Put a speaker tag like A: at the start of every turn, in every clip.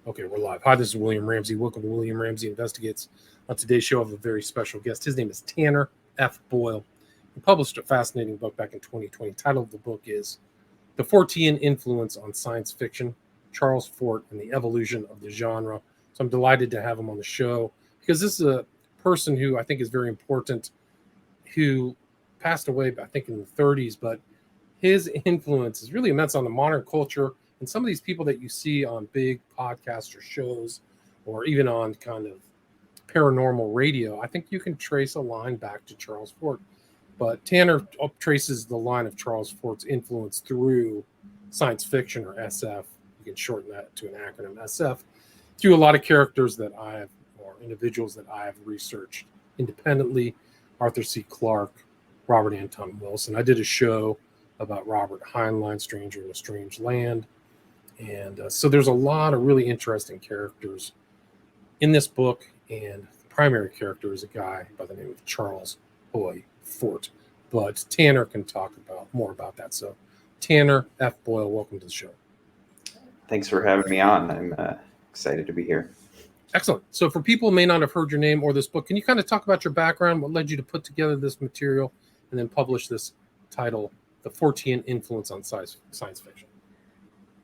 A: Okay, we're live. Hi, this is William Ramsey. Welcome to William Ramsey Investigates. On today's show, I have a very special guest. His name is Tanner F. Boyle. He published a fascinating book back in 2020. The title of the book is The Fortean Influence on Science Fiction, Charles Fort and the Evolution of the Genre. So I'm delighted to have him on the show because this is a person who I think is very important, who passed away, I think, in the 30s, but his influence is really immense on the modern culture. And some of these people that you see on big podcasts or shows, or even on kind of paranormal radio, I think you can trace a line back to Charles Fort. But Tanner traces the line of Charles Fort's influence through science fiction, or SF. You can shorten that to an acronym, SF, through a lot of characters that I have, or individuals that I have researched independently. Arthur C. Clarke, Robert Anton Wilson. I did a show about Robert Heinlein, Stranger in a Strange Land. And so there's a lot of really interesting characters in this book. And the primary character is a guy by the name of Charles Boyle Fort. But Tanner can talk more about that. So Tanner F. Boyle, welcome to the show.
B: Thanks for having me on. I'm excited to be here.
A: Excellent. So for people who may not have heard your name or this book, can you kind of talk about your background, what led you to put together this material and then publish this title, The Fortean Influence on Science Fiction?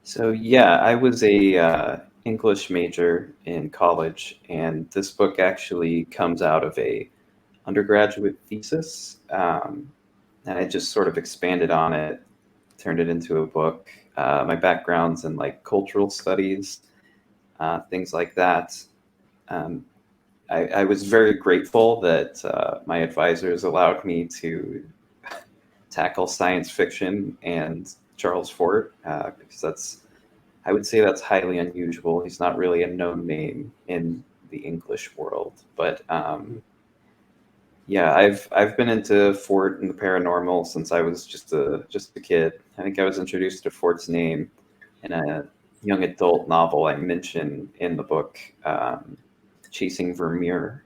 B: So yeah, I was a English major in college, and this book actually comes out of a undergraduate thesis, and I just sort of expanded on it, turned it into a book. My background's in like cultural studies, things like that. I was very grateful that my advisors allowed me to tackle science fiction and Charles Fort, because I would say that's highly unusual. He's not really a known name in the English world, but yeah, I've been into Fort and the paranormal since I was just a kid. I think I was introduced to Fort's name in a young adult novel I mention in the book, Chasing Vermeer.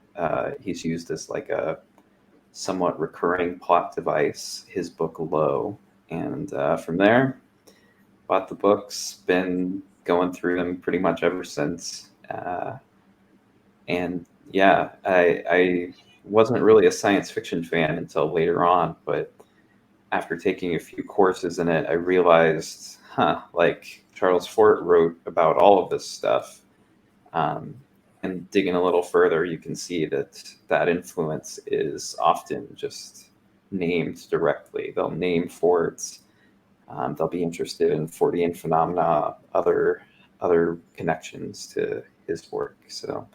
B: He's used as like a somewhat recurring plot device, his book Low. And from there, bought the books, been going through them pretty much ever since. And yeah, I wasn't really a science fiction fan until later on, but after taking a few courses in it, I realized, like Charles Fort wrote about all of this stuff. And digging a little further, you can see that influence is often just named directly. They'll name Forts. They'll be interested in Fortean phenomena, other connections to his work. So,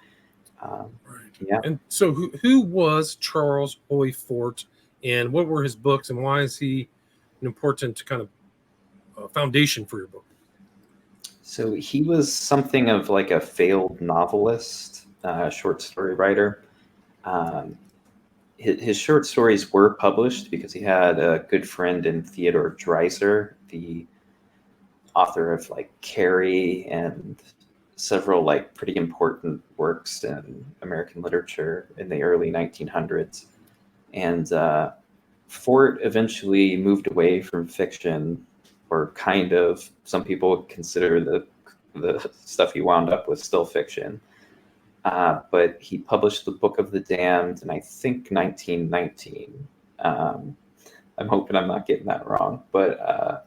B: yeah.
A: And so, who was Charles Boyle Fort, and what were his books, and why is he an important kind of foundation for your book?
B: So he was something of like a failed novelist, short story writer. His short stories were published because he had a good friend in Theodore Dreiser, the author of like Carrie and several like pretty important works in American literature in the early 1900s. And Fort eventually moved away from fiction, or kind of. Some people would consider the stuff he wound up with still fiction. But he published the Book of the Damned in, I think, 1919. I'm hoping I'm not getting that wrong, but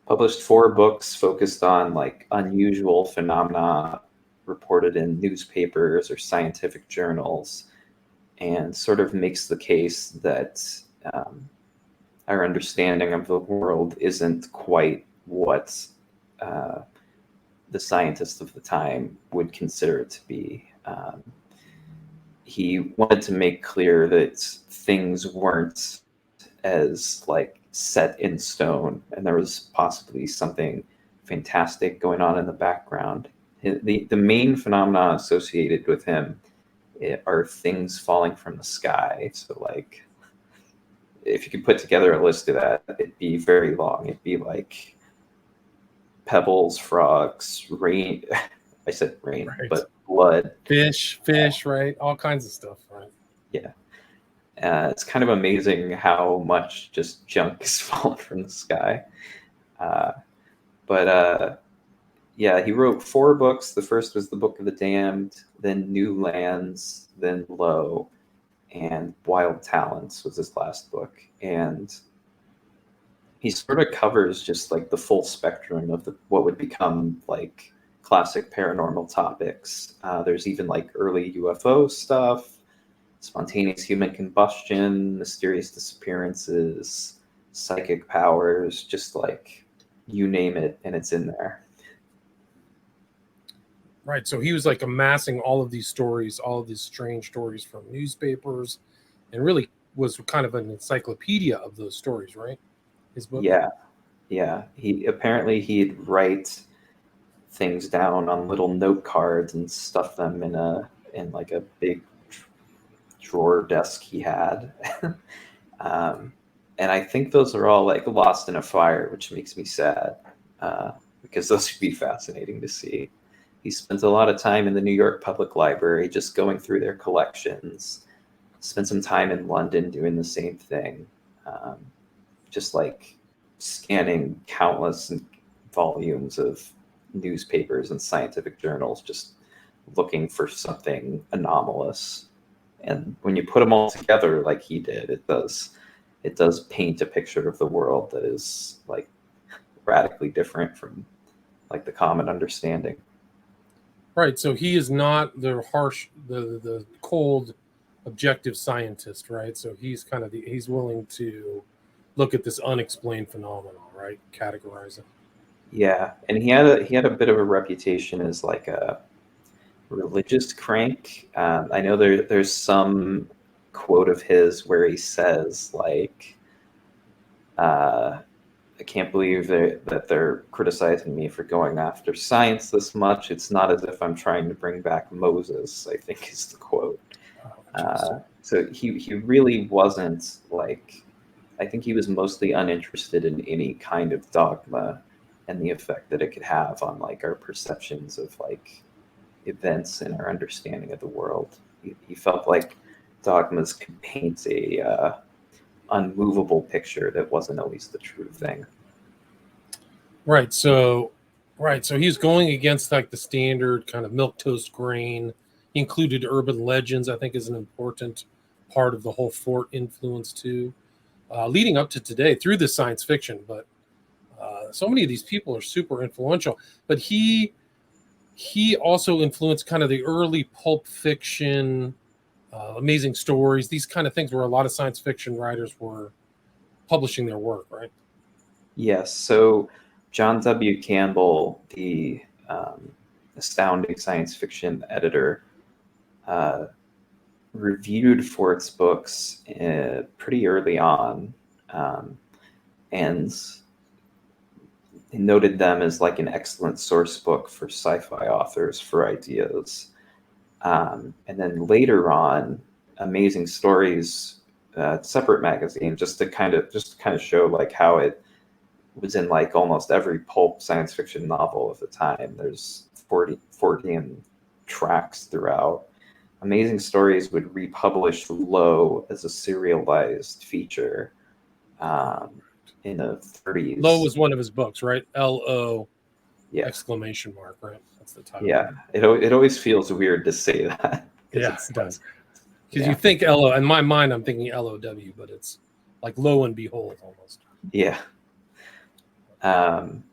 B: published 4 books focused on like unusual phenomena reported in newspapers or scientific journals, and sort of makes the case that our understanding of the world isn't quite what the scientists of the time would consider it to be. He wanted to make clear that things weren't as like set in stone, and there was possibly something fantastic going on in the background. The main phenomena associated with him are things falling from the sky. So like, if you could put together a list of that, it'd be very long. It'd be like pebbles, frogs, rain. I said rain, right. But blood.
A: Fish, right? All kinds of stuff, right?
B: Yeah. It's kind of amazing how much just junk is falling from the sky. But Yeah, he wrote 4 books. The first was The Book of the Damned, then New Lands, then Low, and Wild Talents was his last book. And he sort of covers just like the full spectrum of what would become like classic paranormal topics. There's even like early UFO stuff, spontaneous human combustion, mysterious disappearances, psychic powers, just like you name it, and it's in there.
A: Right. So he was like amassing all of these stories, all of these strange stories from newspapers, and really was kind of an encyclopedia of those stories, right? His book.
B: Yeah, yeah. He'd write things down on little note cards and stuff them in like a big drawer desk he had. um, and I think those are all like lost in a fire, which makes me sad, because those would be fascinating to see. He spent a lot of time in the New York Public Library just going through their collections. Spent some time in London doing the same thing, um, just like scanning countless volumes of newspapers and scientific journals, just looking for something anomalous. And when you put them all together like he did, it does paint a picture of the world that is like radically different from like the common understanding.
A: Right. So he is not the harsh, the cold, objective scientist, right? So he's kind of he's willing to look at this unexplained phenomenon, right? Categorize it.
B: Yeah, and he had a bit of a reputation as like a religious crank. I know there's some quote of his where he says like, uh, "I can't believe that they're criticizing me for going after science this much. It's not as if I'm trying to bring back Moses," I think is the quote.
A: Oh, interesting.
B: So he really wasn't like. I think he was mostly uninterested in any kind of dogma and the effect that it could have on like our perceptions of like events and our understanding of the world. He felt like dogmas could paint a unmovable picture that wasn't always the true thing.
A: Right. So he's going against like the standard kind of milk toast grain. He included urban legends, I think, is an important part of the whole Fort influence too, leading up to today through the science fiction. But so many of these people are super influential. But he also influenced kind of the early pulp fiction, amazing stories, these kind of things where a lot of science fiction writers were publishing their work, right?
B: Yes. So John W. Campbell, the astounding science fiction editor, uh, reviewed Fort's books pretty early on, um, and he noted them as like an excellent source book for sci-fi authors for ideas. And then later on, Amazing Stories, separate magazine, just to kind of show like how it was in like almost every pulp science fiction novel of the time. There's Fortean tracks throughout. Amazing Stories would republish Low as a serialized feature, in the
A: Low
B: 30s.
A: was one of his books, right? LO
B: Yeah,
A: exclamation mark, right? That's the title.
B: yeah. It always feels weird to say that because
A: Yeah,
B: it's
A: it does. Because
B: yeah,
A: you think LO, in my mind, I'm thinking LOW, but it's like lo and behold almost.
B: yeah. Um,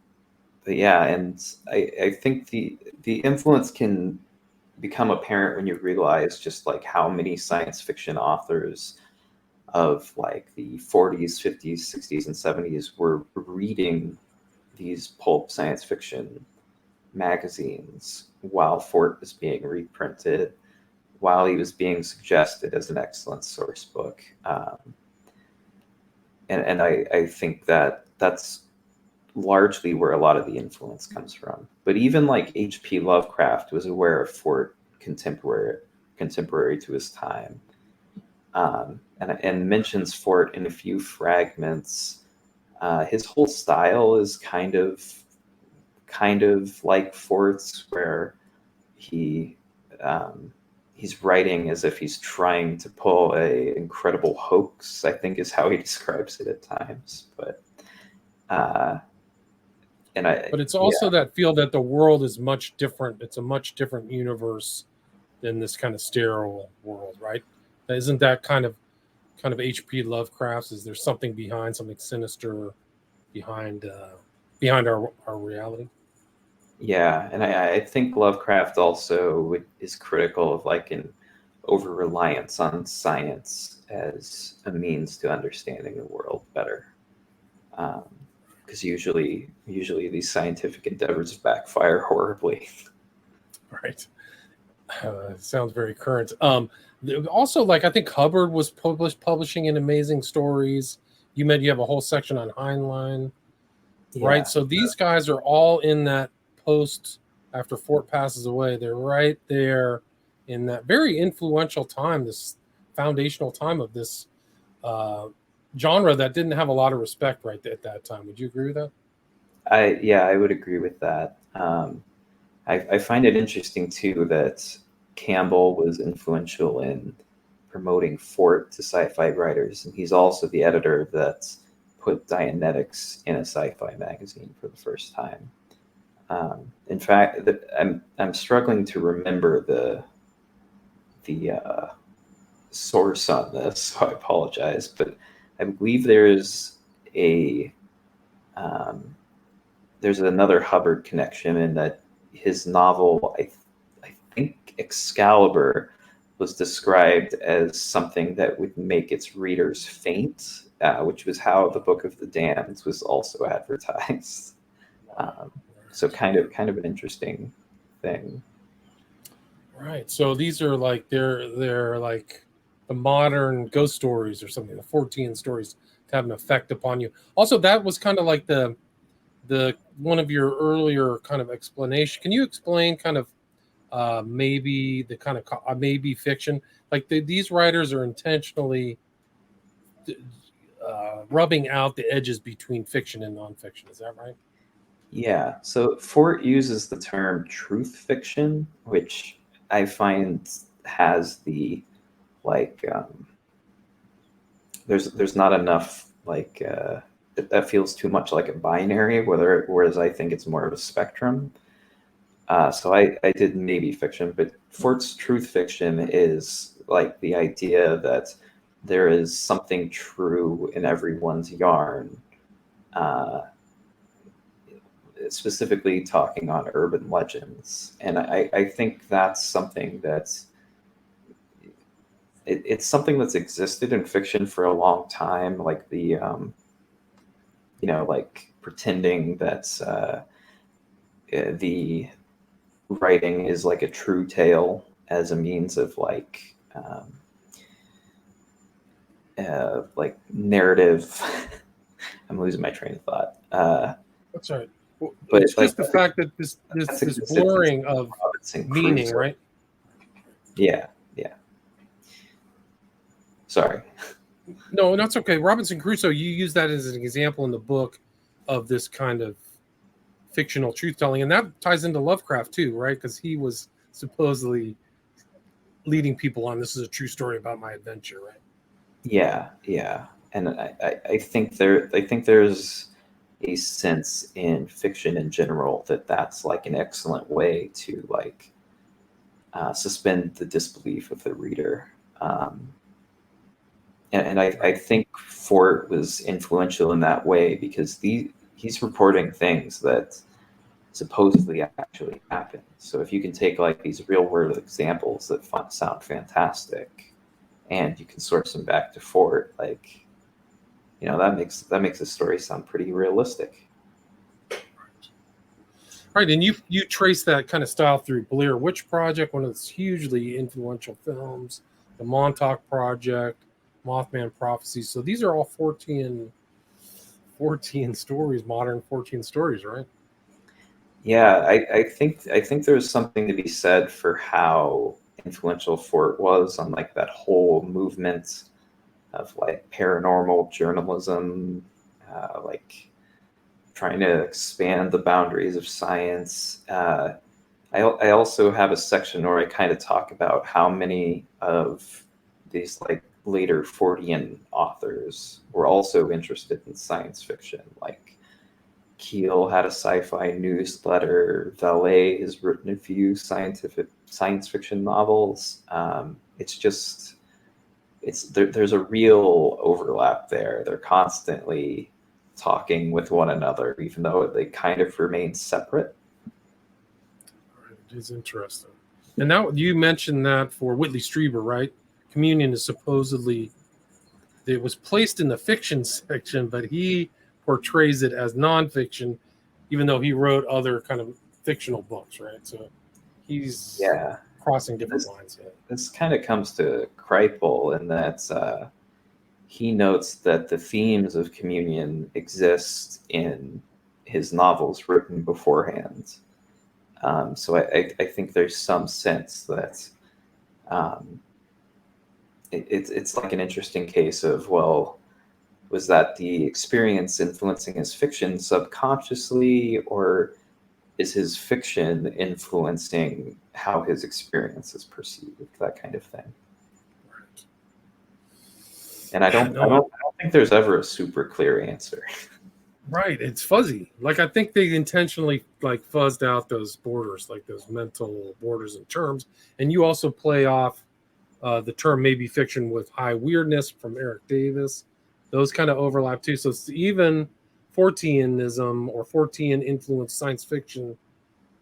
B: but yeah, and I think the influence can become apparent when you realize just like how many science fiction authors of like the 40s, 50s, 60s, and 70s were reading these pulp science fiction magazines while Fort was being reprinted, while he was being suggested as an excellent source book. And I think that that's largely where a lot of the influence comes from. But even like H.P. Lovecraft was aware of Fort contemporary to his time, and mentions Fort in a few fragments. His whole style is kind of like Fort's, where he he's writing as if he's trying to pull a incredible hoax, I think is how he describes it at times. But uh, And
A: But it's
B: yeah,
A: also that feel that the world is much different. It's a much different universe than this kind of sterile world, right? Isn't that kind of H.P. Lovecraft's? Is there something behind, something sinister behind behind our reality?
B: yeah, and I think Lovecraft also is critical of like an over reliance on science as a means to understanding the world better. Because usually these scientific endeavors backfire horribly.
A: Right. Sounds very current. Also, like I think Hubbard was publishing in Amazing Stories. You have a whole section on Heinlein, right?
B: Yeah,
A: So these guys are all in that post after Fort passes away. They're right there in that very influential time, this foundational time of this uh, genre that didn't have a lot of respect right at that time. Would you agree with that?
B: I would agree with that. I find it interesting too that Campbell was influential in promoting Fort to sci-fi writers, and he's also the editor that put Dianetics in a sci-fi magazine for the first time. In fact, I'm struggling to remember the source on this, so I apologize, but I believe a um, there's another Hubbard connection in that his novel, I think Excalibur, was described as something that would make its readers faint, which was how the Book of the Damned was also advertised. Um, so kind of an interesting thing.
A: Right. So these are like they're like the modern ghost stories or something, the Fortean stories to have an effect upon you. Also, that was kind of like the one of your earlier kind of explanation. Can you explain kind of maybe the kind of maybe fiction? Like these writers are intentionally rubbing out the edges between fiction and nonfiction. Is that right?
B: Yeah, so Fort uses the term truth fiction, which I find has the like there's not enough that feels too much like a binary, whereas I think it's more of a spectrum. So I did maybe fiction, but Fort's truth fiction is like the idea that there is something true in everyone's yarn, uh, specifically talking on urban legends. And I think that's something it's something that's existed in fiction for a long time, like like pretending that the writing is like a true tale as a means of like narrative. I'm losing my train of thought.
A: That's right. Well,
B: But
A: it's
B: like
A: just the fact that this this
B: that's
A: this
B: existed since
A: blurring of
B: Robinson
A: meaning,
B: Crusoe.
A: right?
B: Yeah, yeah. Sorry.
A: No, that's okay. Robinson Crusoe, you use that as an example in the book of this kind of fictional truth telling, and that ties into Lovecraft too, right? Because he was supposedly leading people on. This is a true story about my adventure, right?
B: Yeah, yeah. And I think there's a sense in fiction in general that that's like an excellent way to like suspend the disbelief of the reader. And I
A: Right.
B: think Fort was influential in that way because he's reporting things that supposedly actually happened. So if you can take like these real world examples that sound fantastic, and you can source them back to Fort, like that makes the story sound pretty realistic.
A: Right, and you trace that kind of style through Blair Witch Project, one of those hugely influential films, the Montauk Project, Mothman Prophecy. So these are all 14 stories, modern 14 stories, right?
B: Yeah, I think there's something to be said for how influential Fort was on like that whole movement of like paranormal journalism, like trying to expand the boundaries of science. I also have a section where I kind of talk about how many of these like later Fortean authors were also interested in science fiction, like Keel had a sci-fi newsletter. Valet has written a few science fiction novels. There's a real overlap there. They're constantly talking with one another, even though they kind of remain separate.
A: It is interesting. And now you mentioned that for Whitley Strieber, right? Communion is supposedly, it was placed in the fiction section, but he portrays it as nonfiction, even though he wrote other kind of fictional books, right? So he's crossing different lines. Yeah.
B: This kind of comes to Kripal in that he notes that the themes of communion exist in his novels written beforehand. So I think there's some sense that it's like an interesting case of, well, was that the experience influencing his fiction subconsciously, or is his fiction influencing how his experience is perceived? That kind of thing.
A: Right.
B: And I don't think there's ever a super clear answer.
A: Right, it's fuzzy. Like I think they intentionally like fuzzed out those borders, like those mental borders and terms. And you also play off the term maybe fiction with high weirdness from Eric Davis. Those kind of overlap too. So it's even Forteanism or Fortean influenced science fiction,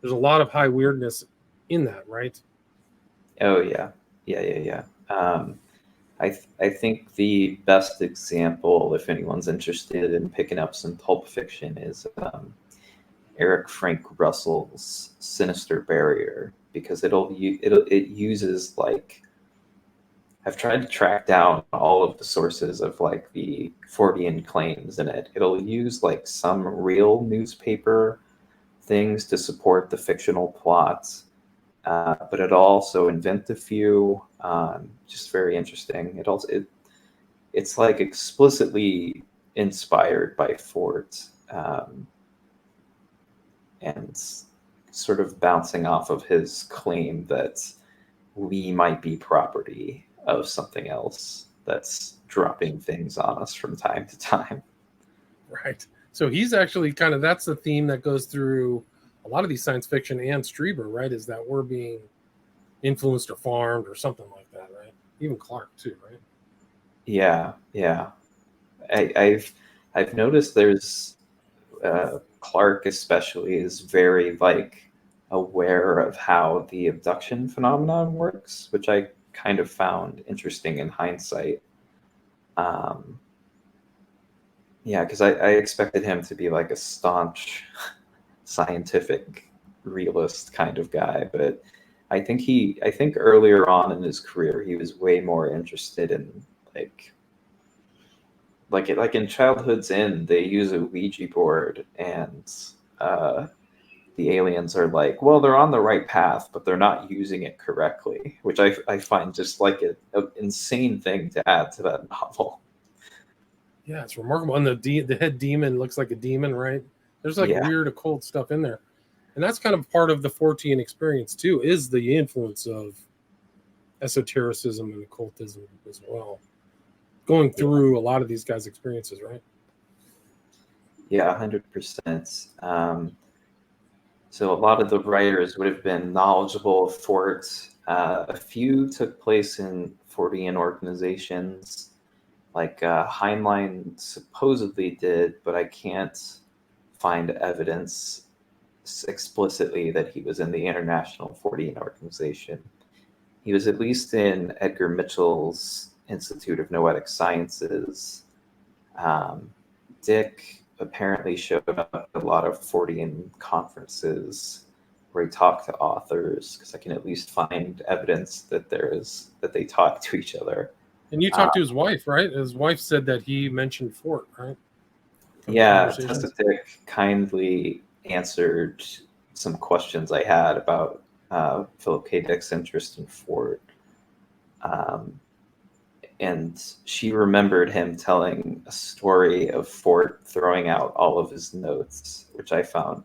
A: there's a lot of high weirdness in that, right?
B: Oh yeah. I think the best example, if anyone's interested in picking up some pulp fiction, is Eric Frank Russell's Sinister Barrier, because it uses, like, I've tried to track down all of the sources of like the Fortean claims in it. It'll use like some real newspaper things to support the fictional plots, but it'll also invent a few. Just very interesting. It's like explicitly inspired by Fort, and sort of bouncing off of his claim that we might be property of something else that's dropping things on us from time to time.
A: Right. So he's actually kind of, that's the theme that goes through a lot of these science fiction and Strieber, right? Is that we're being influenced or farmed or something like that, right? Even Clark too, right?
B: Yeah. I've noticed there's Clark especially is very like aware of how the abduction phenomenon works, which I kind of found interesting in hindsight. Because I expected him to be like a staunch scientific realist kind of guy, but I think earlier on in his career he was way more interested in like in Childhood's End, they use a Ouija board, and the aliens are like, well, they're on the right path, but they're not using it correctly, which I find just like an insane thing to add to that novel.
A: Yeah, it's remarkable. And the head demon looks like a demon, right? There's like weird occult stuff in there. And that's kind of part of the Fortean experience too, is the influence of esotericism and occultism as well, going through a lot of these guys' experiences, right?
B: Yeah, 100%. So a lot of the writers would have been knowledgeable of Fort. A few took place in Fortean organizations, like Heinlein supposedly did, but I can't find evidence explicitly that he was in the International Fortean Organization. He was at least in Edgar Mitchell's Institute of Noetic Sciences. Dick apparently showed up at a lot of Fortean conferences where he talked to authors, because I can at least find evidence that they talk to each other.
A: And you talked to his wife, right? His wife said that he mentioned Fort, right?
B: Yeah, Tessa Dick kindly answered some questions I had about Philip K. Dick's interest in Fort. And she remembered him telling a story of Fort throwing out all of his notes, which I found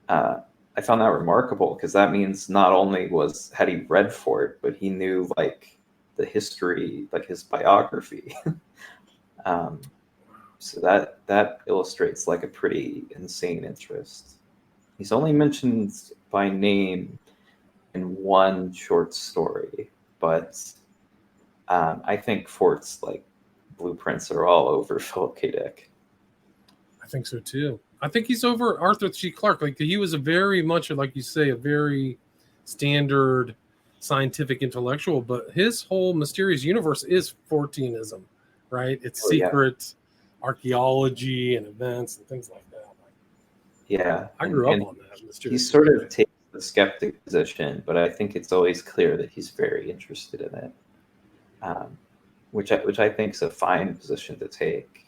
B: that remarkable, because that means not only had he read Fort, but he knew like the history, like his biography. So that illustrates like a pretty insane interest. He's only mentioned by name in one short story, but I think Fort's like blueprints are all over Philip K. Dick.
A: I think so too. I think he's over Arthur C. Clarke. Like he was a very much, like you say, a very standard scientific intellectual, but his whole mysterious universe is Forteanism, right? It's
B: Oh, yeah.
A: secret archaeology and events and things like that.
B: Yeah,
A: I grew up
B: and
A: on that
B: he
A: mysterious
B: sort of
A: universe.
B: takes the skeptic position, but I think it's always clear that he's very interested in it, which I think is a fine position to take.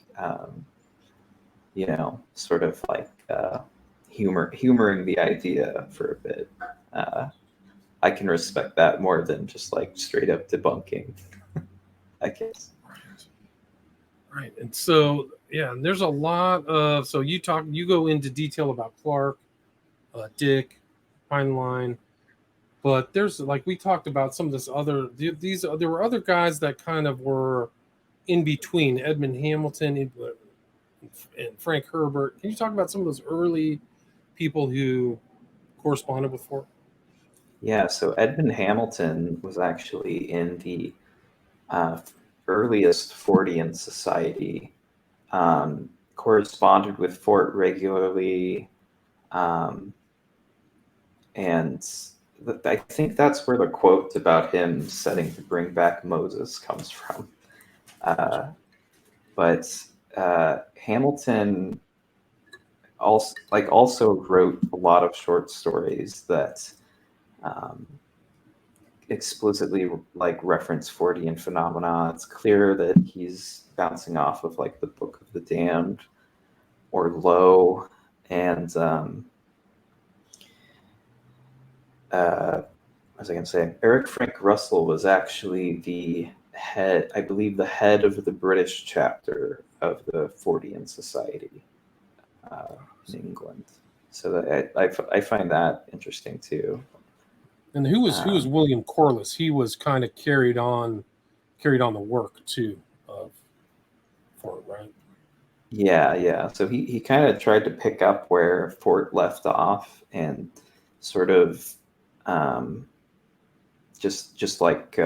B: Sort of like humoring the idea for a bit. I can respect that more than just like straight up debunking, I guess.
A: Right. And so, yeah, and there's a lot of, so you go into detail about Clark, Dick, Heinlein, but there's like, we talked about some of this other, there were other guys that kind of were in between Edmund Hamilton and Frank Herbert. Can you talk about some of those early people who corresponded with Fort?
B: Yeah, so Edmund Hamilton was actually in the uh, earliest Fortean society, corresponded with Fort regularly, um, and I think that's where the quote about him setting to bring back Moses comes from. But Hamilton also wrote a lot of short stories that um, explicitly like reference Fortean phenomena. It's clear that he's bouncing off of like the Book of the Damned or Low, and what was I going to say? Eric Frank Russell was actually the head, I believe, the head of the British chapter of the Fortean Society in England. So that I find that interesting too.
A: And who was William Corliss? He was kind of carried on the work too of Fort, right?
B: Yeah. So he kind of tried to pick up where Fort left off and sort of just like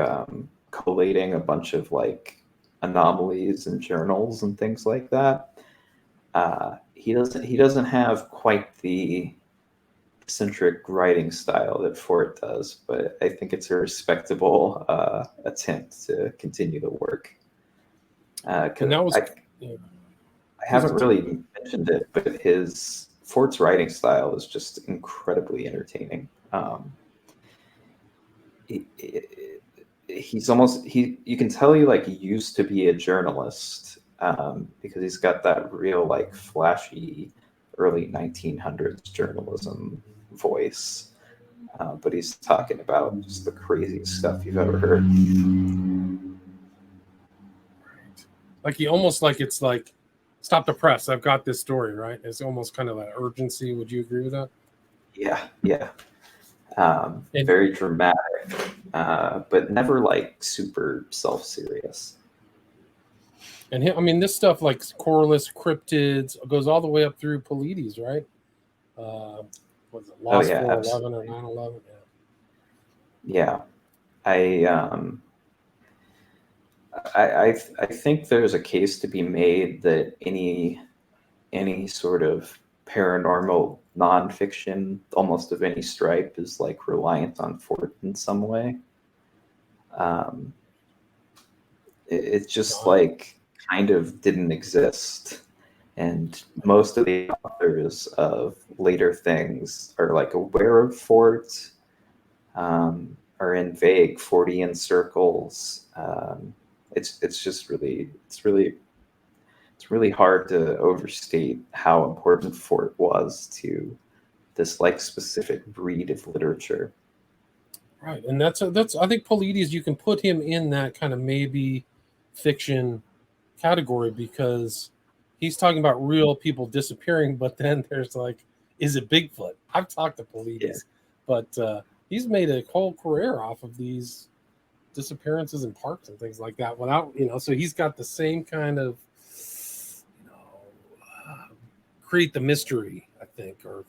B: collating a bunch of like anomalies and journals and things like that. He doesn't have quite the eccentric writing style that Fort does, but I think it's a respectable attempt to continue the work.
A: And that was, yeah.
B: I haven't really mentioned it, but his Fort's writing style is just incredibly entertaining. He's almost you can tell he used to be a journalist because he's got that real like flashy early 1900s journalism voice, but he's talking about just the craziest stuff you've ever heard.
A: Like he almost like it's like stop the press. I've got this story, right? It's almost kind of that urgency. Would you agree with that?
B: Yeah. Very dramatic, but never like super self-serious.
A: And I mean, this stuff like Corliss, cryptids goes all the way up through Polides, right? Was it Lost 411 or 911?
B: Yeah. I think there's a case to be made that any sort of paranormal nonfiction, almost of any stripe, is like reliant on Fort in some way. It just like kind of didn't exist, and most of the authors of later things are like aware of Fort, are in vague Fortean circles. It's just really hard to overstate how important Fort was to this like specific breed of literature.
A: Right, and that's I think Polides, you can put him in that kind of maybe fiction category because he's talking about real people disappearing, but then there's like, is it Bigfoot? I've talked to Polides, but he's made a whole career off of these disappearances in parks and things like that without, so he's got the same kind of create the mystery, I think, or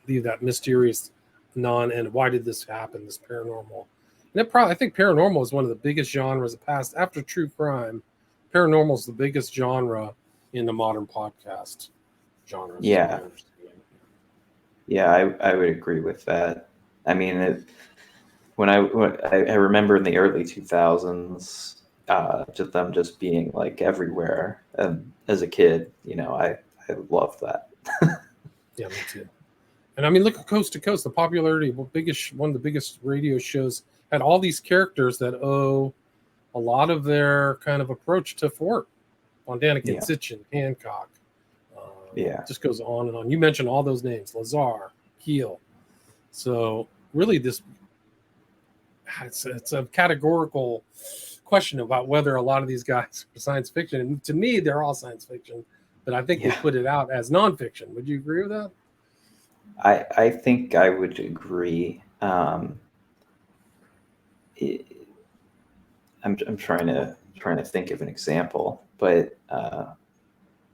A: leave that mysterious and why did this happen, this paranormal. And I think paranormal is one of the biggest genres of past. After true crime, paranormal is the biggest genre in the modern podcast genre.
B: Yeah. Yeah, I would agree with that. I mean, when I remember in the early 2000s, just being like everywhere. As a kid, I loved that.
A: Yeah, me too. And I mean, look at Coast to Coast. The popularity of one of the biggest radio shows had all these characters that owe a lot of their kind of approach to Fort. On Daniken, Sitchin, Hancock. Just goes on and on. You mentioned all those names: Lazar, Keel. So really, it's a categorical question about whether a lot of these guys are science fiction. And to me, they're all science fiction, but I think they put it out as nonfiction. Would you agree with that?
B: I think I would agree. I'm trying to think of an example, but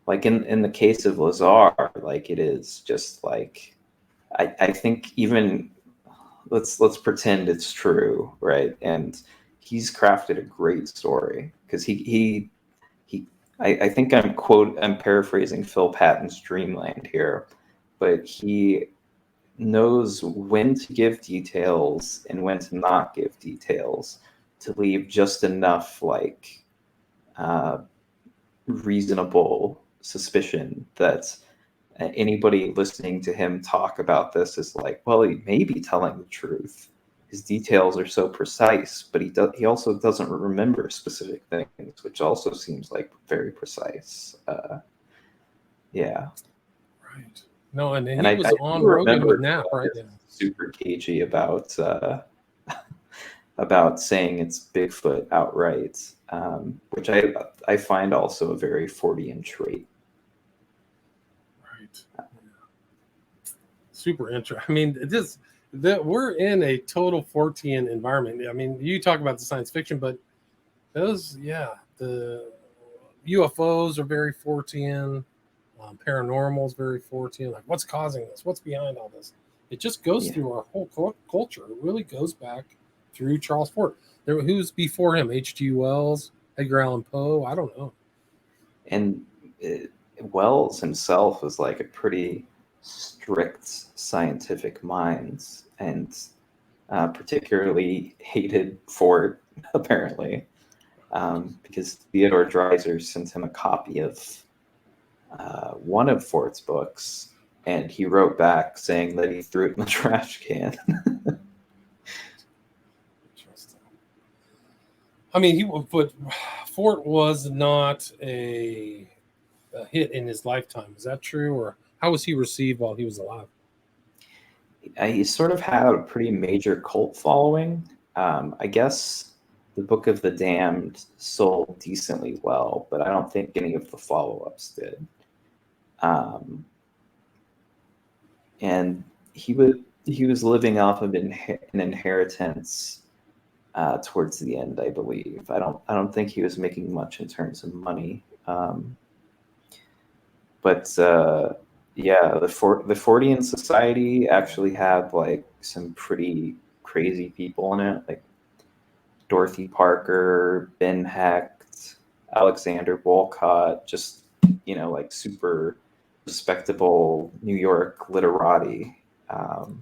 B: like in the case of Lazar, like it is just like I think even let's pretend it's true, right? And he's crafted a great story because I think I'm paraphrasing Phil Patton's Dreamland here, but he knows when to give details and when to not give details to leave just enough like reasonable suspicion that anybody listening to him talk about this is like, well, he may be telling the truth. His details are so precise, but he also doesn't remember specific things, which also seems like very precise. Yeah.
A: Right. No, and he was on Rogan with Knapp, right? Yeah.
B: Super cagey about saying it's Bigfoot outright, which I find also a very Fortean trait.
A: Right. Yeah. Super interesting. I mean, we're in a total Fortean environment. I mean, you talk about the science fiction, but the UFOs are very Fortean. Paranormal is very Fortean. Like, what's causing this? What's behind all this? It just goes through our whole culture. It really goes back through Charles Fort. Who's before him? H.G. Wells, Edgar Allan Poe. I don't know.
B: And Wells himself was like a pretty strict scientific mind, and particularly hated Fort apparently, because Theodore Dreiser sent him a copy of one of Fort's books, and he wrote back saying that he threw it in the trash can.
A: Interesting. I mean, but Fort was not a hit in his lifetime. Is that true, or how was he received while he was alive?
B: He sort of had a pretty major cult following. I guess the Book of the Damned sold decently well, but I don't think any of the follow-ups did. And he was living off of an inheritance towards the end, I believe. I don't think he was making much in terms of money. But the Fortean Society actually had like some pretty crazy people in it, like Dorothy Parker, Ben Hecht, Alexander Wolcott, just like super respectable New York literati.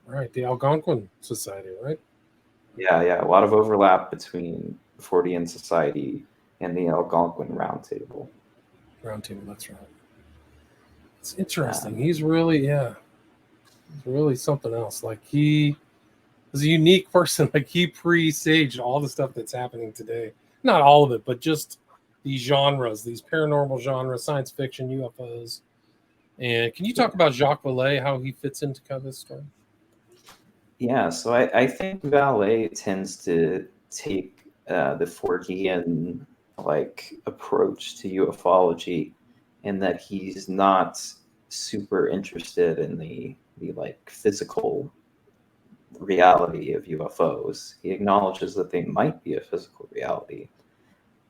A: Right, the Algonquin Society, right?
B: Yeah, a lot of overlap between the Fortean Society and the Algonquin Roundtable.
A: That's right. It's interesting. He's really something else. Like, he was a unique person. Like, he presaged all the stuff that's happening today. Not all of it, but just these genres, these paranormal genres, science fiction, UFOs. And can you talk about Jacques Vallée, how he fits into kind of this story?
B: Yeah, so I think Vallée tends to take the Fortean like approach to ufology, in that he's not super interested in the like physical reality of UFOs. He acknowledges that they might be a physical reality,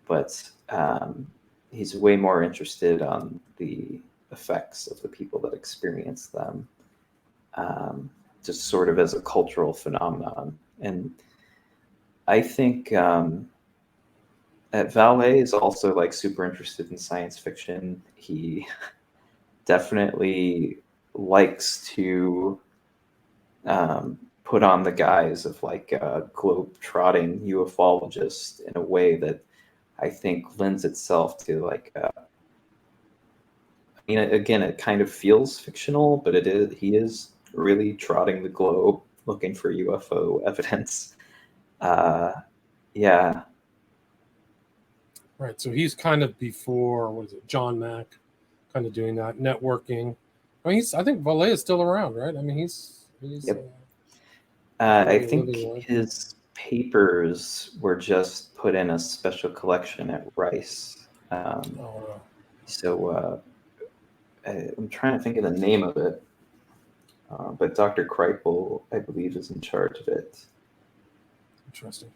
B: but he's way more interested on the effects of the people that experience them, just sort of as a cultural phenomenon. And I think that Valet is also like super interested in science fiction. He definitely likes to put on the guise of like a globe-trotting ufologist in a way that I think lends itself to like I mean, again, it kind of feels fictional, but he is really trotting the globe looking for UFO evidence. Uh, yeah,
A: Right. So he's kind of before, what is it, John Mack, kind of doing that networking. I mean, I think Valet is still around, right? I mean, he's
B: yep. I
A: really
B: think
A: living life.
B: his papers were just put in a special collection at Rice.
A: Oh,
B: So I'm trying to think of the name of it, but Dr. Kreipel, I believe, is in charge of it.
A: interesting.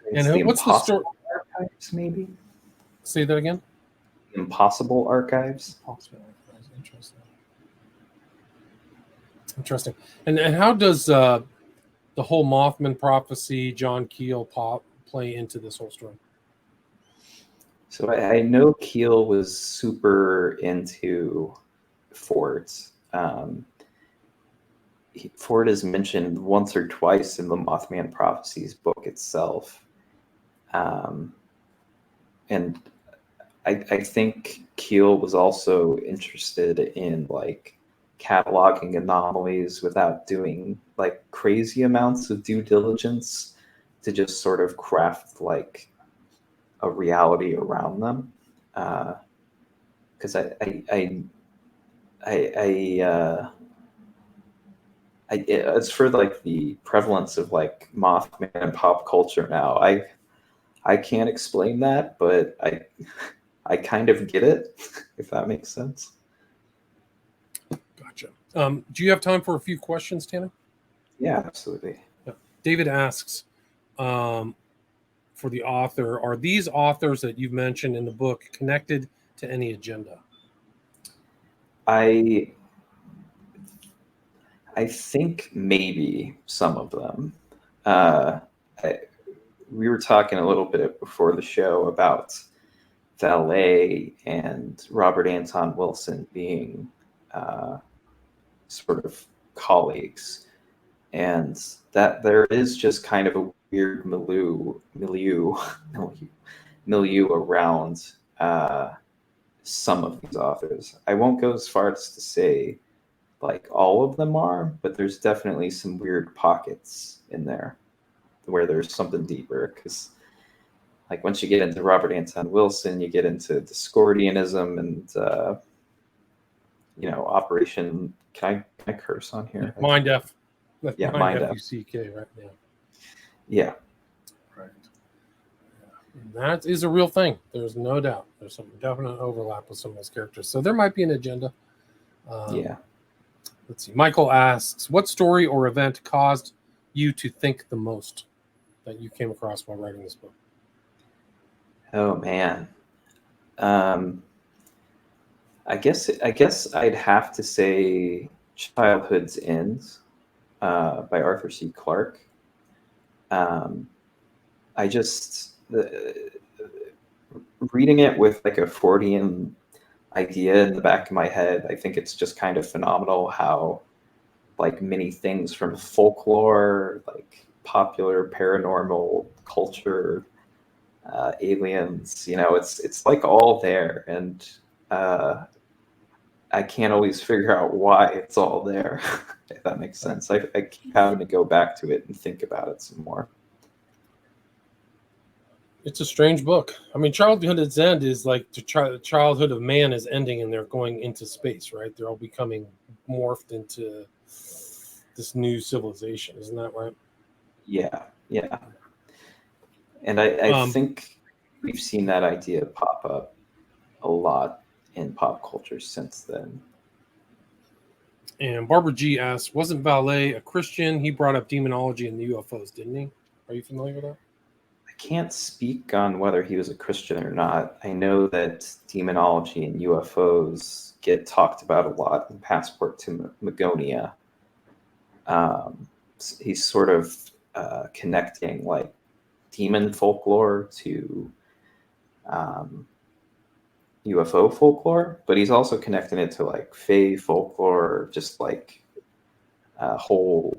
B: It's
A: And
B: the
A: what's the story?
B: Impossible Archives, maybe?
A: Say that again.
B: Impossible Archives?
A: Interesting. Interesting. And how does the whole Mothman prophecy, John Keel play into this whole story?
B: So I know Keel was super into Ford. Ford is mentioned once or twice in the Mothman Prophecies book itself. And I think Keel was also interested in like cataloging anomalies without doing like crazy amounts of due diligence to just sort of craft like a reality around them. Because it's for like the prevalence of like Mothman in pop culture now. I can't explain that, but I kind of get it, if that makes sense.
A: Gotcha. Do you have time for a few questions, Tanner?
B: Yeah, absolutely.
A: Yeah. David asks, for the author, are these authors that you've mentioned in the book connected to any agenda?
B: I think maybe some of them. Uh, we were talking a little bit before the show about Valet and Robert Anton Wilson being sort of colleagues, and that there is just kind of a weird milieu around some of these authors. I won't go as far as to say like all of them are, but there's definitely some weird pockets in there where there's something deeper. Because like once you get into Robert Anton Wilson, you get into Discordianism and Operation. Can I curse on here?
A: Mind F. That's
B: Yeah,
A: Mind
B: Mind F.
A: F-U-C-K, right? Yeah.
B: Yeah.
A: Right. And that is a real thing. There's no doubt. There's some definite overlap with some of those characters. So there might be an agenda.
B: Yeah.
A: Let's see. Michael asks, what story or event caused you to think the most that you came across while writing this book?
B: Oh man. I guess I'd have to say Childhood's End by Arthur C. Clarke. I just reading it with like a Fortean idea in the back of my head. I think it's just kind of phenomenal how like many things from folklore, like popular paranormal culture, aliens, it's like all there, and I can't always figure out why it's all there. If that makes sense. I keep having to go back to it and think about it some more.
A: It's a strange book. I mean, Childhood's End is like the childhood of man is ending and they're going into space, right? They're all becoming morphed into this new civilization. Isn't that right?
B: Yeah. And I think we've seen that idea pop up a lot in pop culture since then.
A: And Barbara G asks, wasn't Valet a Christian? He brought up demonology and the UFOs, didn't he? Are you familiar with that?
B: I can't speak on whether he was a Christian or not. I know that demonology and UFOs get talked about a lot in Passport to Magonia. He's sort of connecting like demon folklore to UFO folklore, but he's also connecting it to like Fae folklore, just like a whole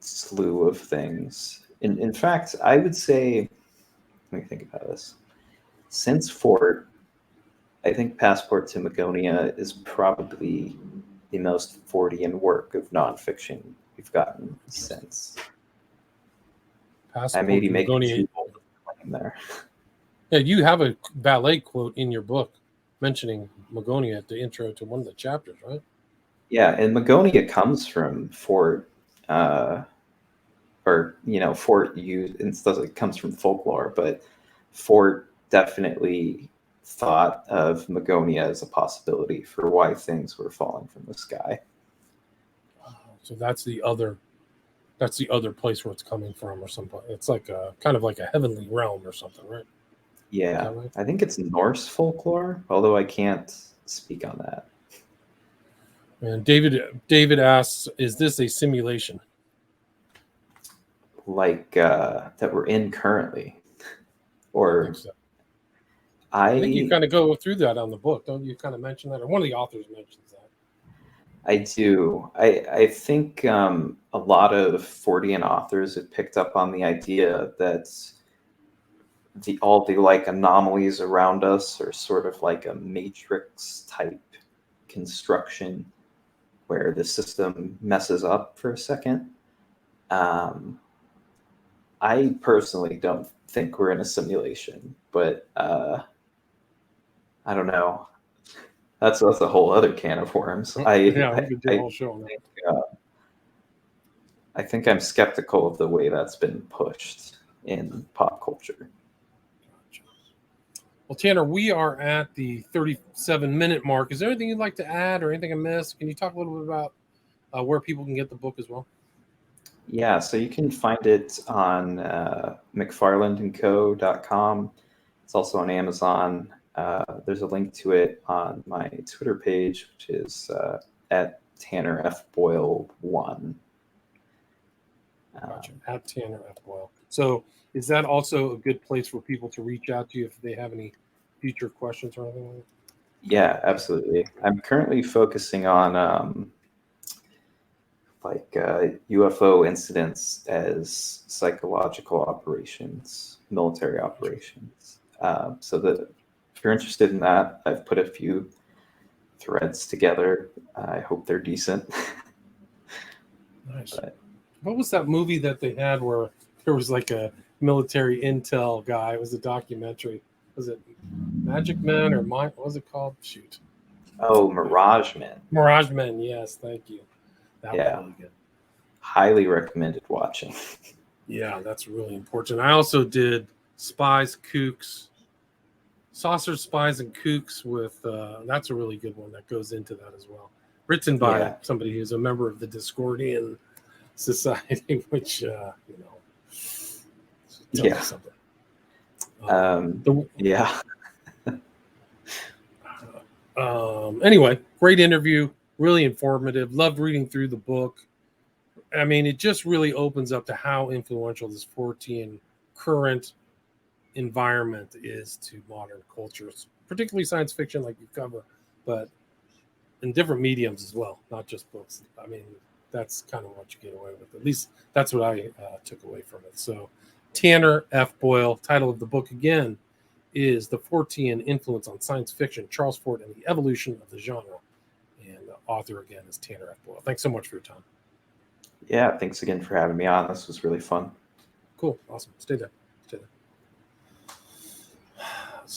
B: slew of things. In fact, I would say, let me think about this. Since Fort, I think Passport to Magonia is probably the most Fortean work of nonfiction we've gotten since. I may be making too bold of a claim there.
A: Yeah, you have a ballet quote in your book mentioning Magonia at the intro to one of the chapters, right?
B: Yeah, and Magonia comes from Fort, or Fort. It comes from folklore, but Fort definitely thought of Magonia as a possibility for why things were falling from the sky.
A: So that's the other place where it's coming from, or something. It's like a kind of like a heavenly realm or something, right?
B: Yeah,
A: Right?
B: I think it's Norse folklore, although I can't speak on that.
A: And David asks, "Is this a simulation?"
B: Like that we're in currently, or
A: I think so. I think you
B: I
A: kind of go through that on the book, don't you? Kind of mention that, or one of the authors mentions that.
B: I do. I think a lot of Fortean authors have picked up on the idea that all the like anomalies around us are sort of like a matrix type construction where the system messes up for a second. I personally don't think we're in a simulation, but I don't know. That's a whole other can of worms.
A: Yeah, we could do a whole show on that.
B: Think, I think I'm skeptical of the way that's been pushed in pop culture.
A: Well, Tanner, we are at the 37-minute mark. Is there anything you'd like to add or anything I missed? Can you talk a little bit about where people can get the book as well?
B: Yeah, so you can find it on mcfarlandandco.com. It's also on Amazon. There's a link to it on my Twitter page, which is at Tanner F. Boyle 1.
A: Gotcha. At Tanner F. Boyle. So is that also a good place for people to reach out to you if they have any future questions or anything like that?
B: Yeah, absolutely. I'm currently focusing on UFO incidents as psychological operations, military operations. So that if you're interested in that, I've put a few threads together. I hope they're decent.
A: Nice.
B: But,
A: What was that movie that they had where there was like a military intel guy? It was a documentary. Was it Magic Men or what was it called? Shoot.
B: Mirage Men.
A: Mirage Men. Yes, thank you. That was really good.
B: Highly recommended watching.
A: Yeah, that's really important. I also did Spies, Kooks, Saucers, Spies, and Kooks with, that's a really good one that goes into that as well. Written by somebody who's a member of the Discordian Society, which, something. Anyway, great interview, really informative. Loved reading through the book. I mean, it just really opens up to how influential this Fortean current environment is to modern cultures, particularly science fiction, like you cover, but in different mediums as well, not just books. I mean, that's kind of what you get away with. At least that's what I took away from it. So, Tanner F. Boyle, title of the book again is The Fortean Influence on Science Fiction, Charles Fort and the Evolution of the Genre. And the author again is Tanner F. Boyle. Thanks so much for your time.
B: Yeah, thanks again for having me on. This was really fun.
A: Cool. Awesome. Stay there.